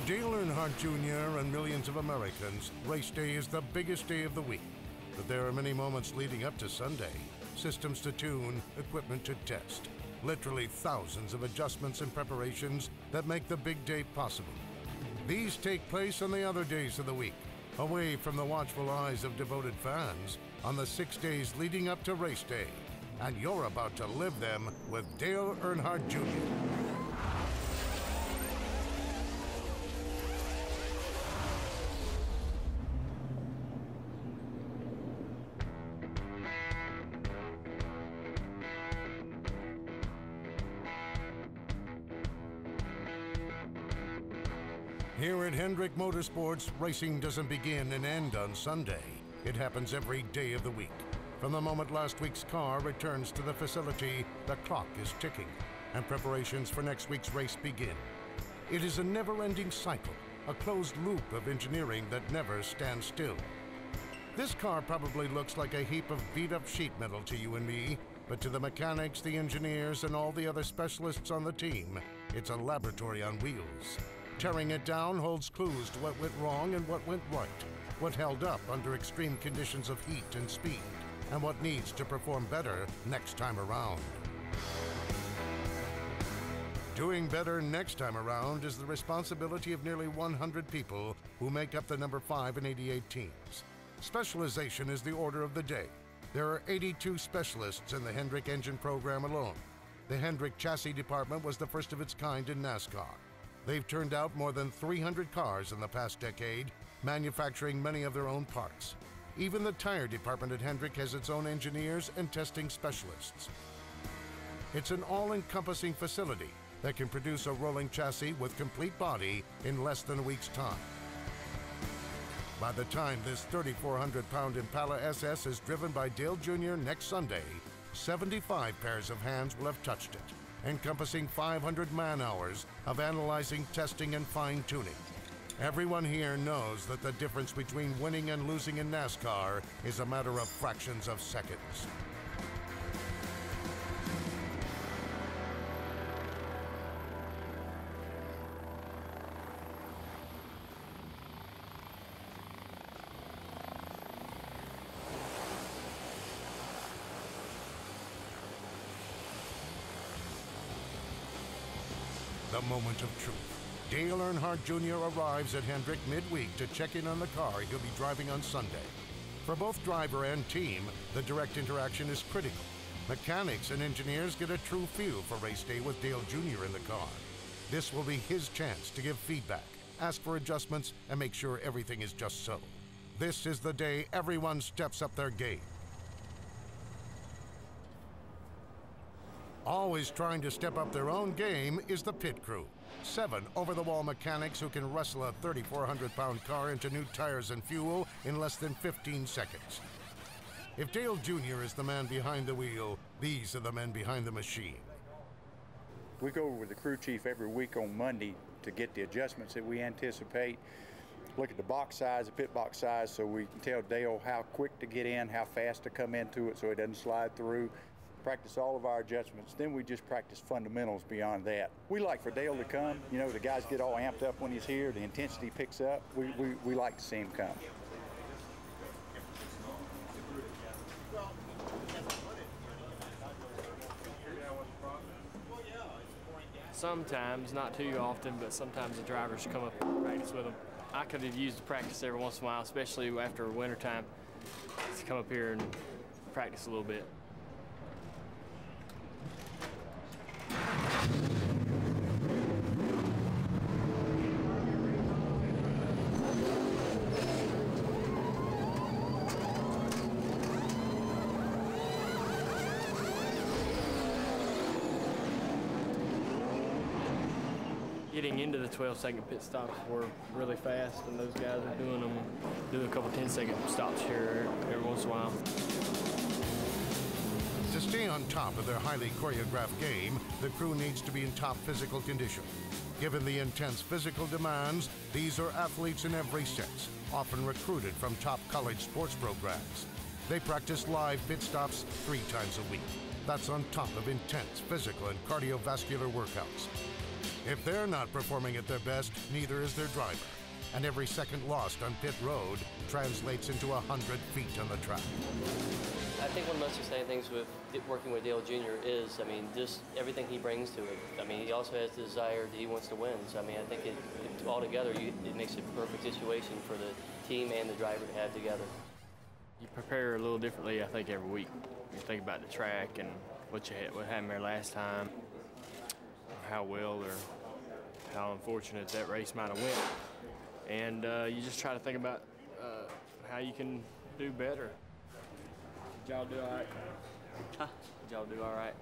For Dale Earnhardt Jr. and millions of Americans, race day is the biggest day of the week. But there are many moments leading up to Sunday. Systems to tune, equipment to test. Literally thousands of adjustments and preparations that make the big day possible. These take place on the other days of the week, away from the watchful eyes of devoted fans, on the 6 days leading up to race day. And you're about to live them with Dale Earnhardt Jr. Here at Hendrick Motorsports, racing doesn't begin and end on Sunday. It happens every day of the week. From the moment last week's car returns to the facility, the clock is ticking, and preparations for next week's race begin. It is a never-ending cycle, a closed loop of engineering that never stands still. This car probably looks like a heap of beat-up sheet metal to you and me, but to the mechanics, the engineers, and all the other specialists on the team, it's a laboratory on wheels. Tearing it down holds clues to what went wrong and what went right, what held up under extreme conditions of heat and speed, and what needs to perform better next time around. Doing better next time around is the responsibility of nearly 100 people who make up the number 5 and 88 teams. Specialization is the order of the day. There are 82 specialists in the Hendrick engine program alone. The Hendrick chassis department was the first of its kind in NASCAR. They've turned out more than 300 cars in the past decade, manufacturing many of their own parts. Even the tire department at Hendrick has its own engineers and testing specialists. It's an all-encompassing facility that can produce a rolling chassis with complete body in less than a week's time. By the time this 3,400-pound Impala SS is driven by Dale Jr. next Sunday, 75 pairs of hands will have touched it, encompassing 500 man-hours of analyzing, testing, and fine-tuning. Everyone here knows that the difference between winning and losing in NASCAR is a matter of fractions of seconds. The moment of truth. Dale Earnhardt Jr. arrives at Hendrick midweek to check in on the car he'll be driving on Sunday. For both driver and team, the direct interaction is critical. Mechanics and engineers get a true feel for race day with Dale Jr. in the car. This will be his chance to give feedback, ask for adjustments, and make sure everything is just so. This is the day everyone steps up their game. Always trying to step up their own game is the pit crew. 7 over-the-wall mechanics who can wrestle a 3,400-pound car into new tires and fuel in less than 15 seconds. If Dale Jr. is the man behind the wheel, these are the men behind the machine. We go over with the crew chief every week on Monday to get the adjustments that we anticipate. Look at the box size, the pit box size, so we can tell Dale how quick to get in, how fast to come into it so it doesn't slide through. Practice all of our adjustments, then we just practice fundamentals beyond that. We like for Dale to come. You know, the guys get all amped up when he's here, the intensity picks up. We like to see him come. Sometimes, not too often, but sometimes the drivers come up and practice with them. I could have used the practice every once in a while, especially after wintertime, to come up here and practice a little bit. Getting into the 12-second pit stops were really fast, and those guys are doing a couple 10-second stops here every once in a while. To stay on top of their highly choreographed game, the crew needs to be in top physical condition. Given the intense physical demands, these are athletes in every sense, often recruited from top college sports programs. They practice live pit stops 3 times a week. That's on top of intense physical and cardiovascular workouts. If they're not performing at their best, neither is their driver. And every second lost on pit road translates into 100 feet on the track. I think one of the most exciting things with working with Dale Jr. is, I mean, just everything he brings to it. I mean, he also has the desire that he wants to win. So, I mean, I think it all together, it makes it a perfect situation for the team and the driver to have together. You prepare a little differently, I think, every week. You think about the track and what happened there last time, how well or how unfortunate that race might have went. And you just try to think about how you can do better. Did y'all do all right? Huh? Did y'all do all right?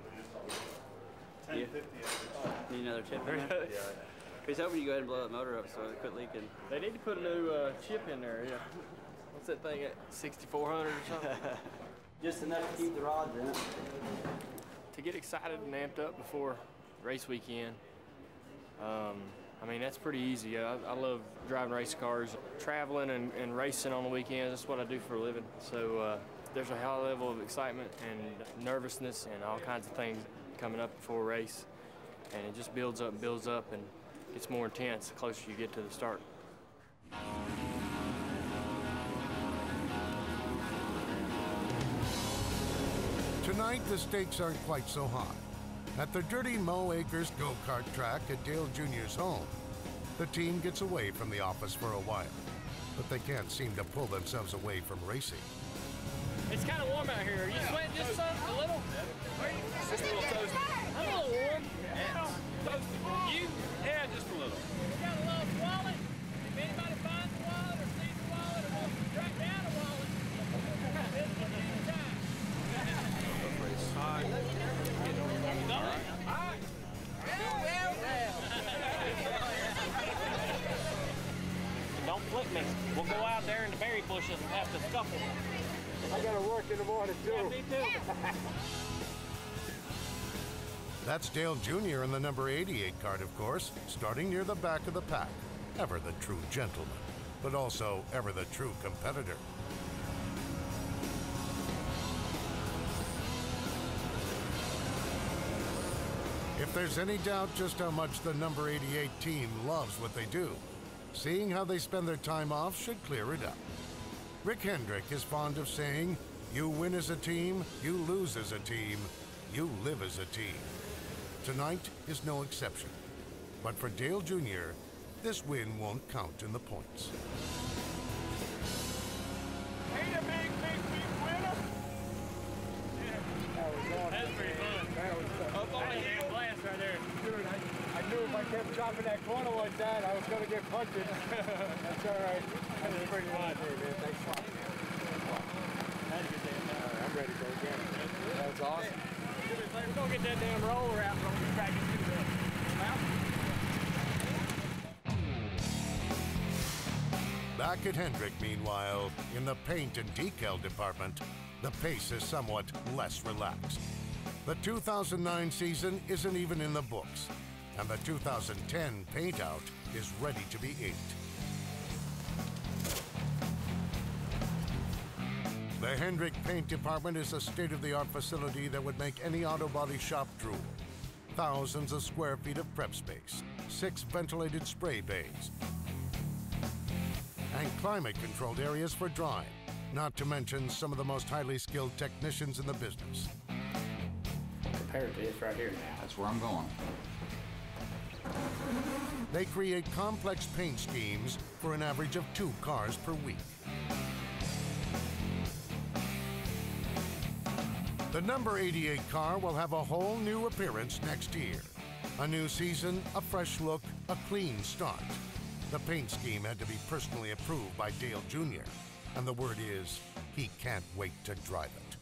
10:50. Need another tip in there? Yeah. Chris, how would you go ahead and blow that motor up so it quit leaking? They need to put a new chip in there, yeah. What's that thing at 6,400 or something? Just enough to keep the rods in it. To get excited and amped up before race weekend. I mean, that's pretty easy. I love driving race cars. Traveling and racing on the weekends, that's what I do for a living. So there's a high level of excitement and nervousness and all kinds of things coming up before a race. And it just builds up, and gets more intense the closer you get to the start. Tonight, the stakes aren't quite so high. At the Dirty Mo Acres go-kart track at Dale Jr.'s home, the team gets away from the office for a while, but they can't seem to pull themselves away from racing. It's kind of warm out here. Are you sweating just a little? Just a little toasty. I'm a little warm. Toasty. You? Yeah, just a little. We got a lost wallet. If anybody finds a wallet or sees a wallet or wants to track down a wallet, this is the time. Don't flip me. We'll go out there in the berry bushes and have to scuffle. I gotta work in the morning too. Yeah, me too. That's Dale Jr. in the number 88 cart, of course, starting near the back of the pack. Ever the true gentleman, but also ever the true competitor. If there's any doubt just how much the number 88 team loves what they do, seeing how they spend their time off should clear it up. Rick Hendrick is fond of saying, you win as a team, you lose as a team, you live as a team. Tonight is no exception. But for Dale Jr., this win won't count in the points. Ain't a big winner. That's pretty fun. Up on the hill. Blast right there. Dude, I knew if I kept chopping that corner like that, I was gonna get punched. That's all right. That was pretty fun. Hey, man, thanks a lot. Had a good day. All right, I'm ready to go again. That was awesome. We're going to get that damn roller out from the track into the mountain. Back at Hendrick, meanwhile, in the paint and decal department, the pace is somewhat less relaxed. The 2009 season isn't even in the books, and the 2010 paint out is ready to be inked. The Hendrick Paint Department is a state-of-the-art facility that would make any auto body shop drool. Thousands of square feet of prep space, 6 ventilated spray bays, and climate-controlled areas for drying, not to mention some of the most highly skilled technicians in the business. Compared to this right here now. That's where I'm going. They create complex paint schemes for an average of 2 cars per week. The number 88 car will have a whole new appearance next year. A new season, a fresh look, a clean start. The paint scheme had to be personally approved by Dale Jr., and the word is he can't wait to drive it.